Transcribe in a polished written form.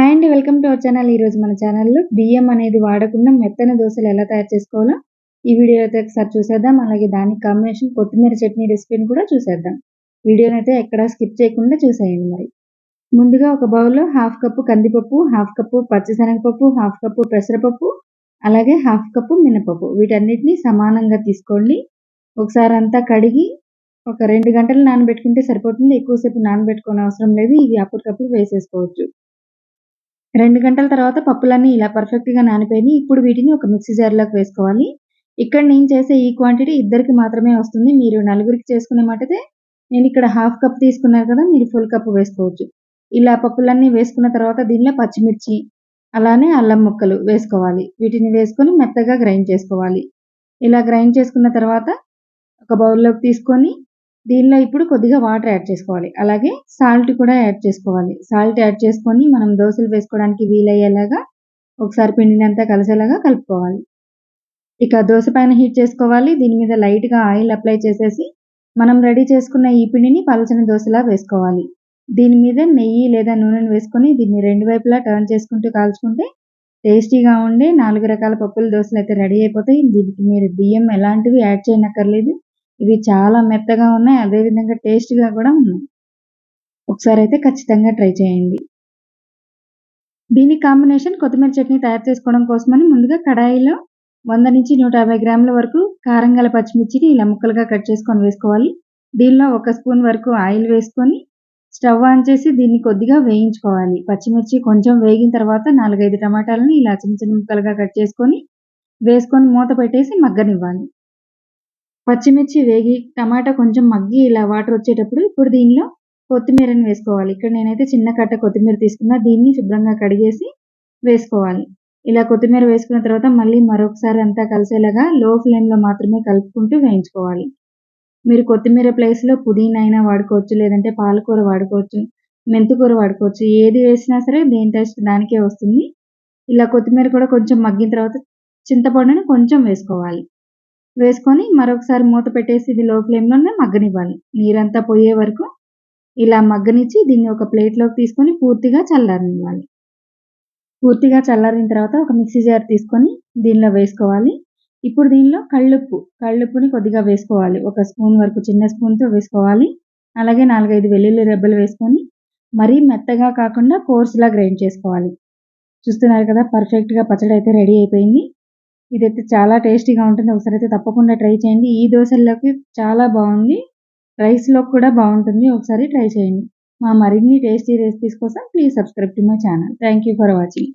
Hi అండి. Welcome to our channel. ఈరోజు మన ఛానల్‌లో బియ్యం అనేది వాడకుండా మెత్తని దోసలు ఎలా తయారు చేసుకోవాలో ఈ వీడియో అయితే ఒకసారి చూసేద్దాం. అలాగే దానికి కాంబినేషన్ కొత్తిమీర చట్నీ రెసిపీని కూడా చూసేద్దాం. వీడియోనైతే ఎక్కడ స్కిప్ చేయకుండా చూసేయండి మరి. ముందుగా ఒక బౌల్‌లో హాఫ్ కప్పు కందిపప్పు, హాఫ్ కప్పు పచ్చిశనగపప్పు, హాఫ్ కప్పు పెసరపప్పు, అలాగే హాఫ్ కప్పు మినపప్పు వీటన్నిటిని సమానంగా తీసుకోండి. ఒకసారి అంతా కడిగి ఒక 2 గంటలు నానబెట్టుకుంటే సరిపోతుంది. ఎక్కువసేపు నానబెట్టుకోనవసరం లేదు. ఇవి అప్పటికప్పుడు వేసేసుకోవచ్చు. 2 గంటల తర్వాత పప్పులన్నీ ఇలా పర్ఫెక్ట్‌గా నానిపోయినాయి. ఇప్పుడు వీటిని ఒక మిక్సీ జార్‌లోకి వేసుకోవాలి. ఇక్కడ నేను చేసే ఈ క్వాంటిటీ ఇద్దరికి మాత్రమే వస్తుంది. మీరు నలుగురికి చేసుకునే మటితే నేనిక్కడ హాఫ్ కప్ తీసుకున్నాను కదా! మీరు ఫుల్ కప్ వేసుకోవచ్చు. ఇలా పప్పులన్నీ వేసుకున్న తర్వాత దీనిలో పచ్చిమిర్చి, అలానే అల్లం ముక్కలు వేసుకోవాలి. వీటిని వేసుకొని మెత్తగా గ్రైండ్ చేసుకోవాలి. ఇలా గ్రైండ్ చేసుకున్న తర్వాత ఒక బౌల్‌లోకి తీసుకొని దీనిలో ఇప్పుడు కొద్దిగా వాటర్ యాడ్ చేసుకోవాలి. అలాగే సాల్ట్ కూడా యాడ్ చేసుకోవాలి. సాల్ట్ యాడ్ చేసుకొని మనం దోసలు వేసుకోవడానికి వీలయ్యేలాగా ఒకసారి పిండినంతా కలిసేలాగా కలుపుకోవాలి. ఇక దోస పైన హీట్ చేసుకోవాలి. దీని మీద లైట్‌గా ఆయిల్ అప్లై చేసేసి మనం రెడీ చేసుకున్న ఈ పిండిని పలచని దోసలా వేసుకోవాలి. దీని మీద నెయ్యి లేదా నూనెను వేసుకొని దీన్ని రెండు వైపులా టర్న్ చేసుకుంటూ కాల్చుకుంటే టేస్టీగా ఉండే 4 రకాల పప్పుల దోసలైతే రెడీ అయిపోతాయి. దీనికి మీరు బియ్యం ఎలాంటివి యాడ్ చేయనక్కర్లేదు. ఇవి చాలా మెత్తగా ఉన్నాయి. అదే విధంగా టేస్ట్‌గా కూడా ఉన్నాయి. ఒకసారైతే ఖచ్చితంగా ట్రై చేయండి. దీనికి కాంబినేషన్ కొత్తిమీర చట్నీ తయారు చేసుకోవడం కోసమని ముందుగా కడాయిలో 100-150 గ్రాముల వరకు కారం గల పచ్చిమిర్చిని ఇలా ముక్కలుగా కట్ చేసుకొని వేసుకోవాలి. దీనిలో 1 స్పూన్ వరకు ఆయిల్ వేసుకొని స్టవ్ ఆన్ చేసి దీన్ని కొద్దిగా వేయించుకోవాలి. పచ్చిమిర్చి కొంచెం వేగిన తర్వాత 4, 5 టమాటాలను ఇలా చిన్న చిన్న ముక్కలుగా కట్ చేసుకొని వేసుకొని మూత పెట్టేసి మగ్గనివ్వాలి. పచ్చిమిర్చి వేగి టమాటా కొంచెం మగ్గి ఇలా వాటర్ వచ్చేటప్పుడు ఇప్పుడు దీనిలో కొత్తిమీరని వేసుకోవాలి. ఇక్కడ నేనైతే చిన్న కట్ట కొత్తిమీర తీసుకున్నా. దీన్ని శుభ్రంగా కడిగేసి వేసుకోవాలి. ఇలా కొత్తిమీర వేసుకున్న తర్వాత మళ్ళీ మరొకసారి అంతా కలిసేలాగా లో ఫ్లేమ్‌లో మాత్రమే కలుపుకుంటూ వేయించుకోవాలి. మీరు కొత్తిమీర ప్లేస్‌లో పుదీనా అయినా వాడుకోవచ్చు. లేదంటే పాలకూర వాడుకోవచ్చు. మెంతికూర వాడుకోవచ్చు. ఏది వేసినా సరే దేని టేస్ట్ దానికే వస్తుంది. ఇలా కొత్తిమీర కూడా కొంచెం మగ్గిన తర్వాత చింతపండుని కొంచెం వేసుకోవాలి. వేసుకొని మరొకసారి మూత పెట్టేసి ఇది లో ఫ్లేమ్‌లోనే మగ్గనివ్వాలి. నీరంతా పోయే వరకు ఇలా మగ్గనిచ్చి దీన్ని ఒక ప్లేట్‌లోకి తీసుకొని పూర్తిగా చల్లారనివ్వాలి. పూర్తిగా చల్లారిన తర్వాత ఒక మిక్సీ జార్ తీసుకొని దీనిలో వేసుకోవాలి. ఇప్పుడు దీనిలో కళ్ళుప్పుని కొద్దిగా వేసుకోవాలి. ఒక స్పూన్ వరకు చిన్న స్పూన్‌తో వేసుకోవాలి. అలాగే 4, 5 వెల్లుల్లి రెబ్బలు వేసుకొని మరీ మెత్తగా కాకుండా కోర్స్‌లా గ్రైండ్ చేసుకోవాలి. చూస్తున్నారు కదా! పర్ఫెక్ట్‌గా పచ్చడి అయితే రెడీ అయిపోయింది. ఇదైతే చాలా టేస్టీగా ఉంటుంది. ఒకసారైతే తప్పకుండా ట్రై చేయండి. ఈ దోసల్లోకి చాలా బావుంది. రైస్‌లోకి కూడా బావుంటుంది. ఒకసారి ట్రై చేయండి. మా మరిన్ని టేస్టీ రెసిపీస్ కోసం please subscribe to my channel. Thank you for watching.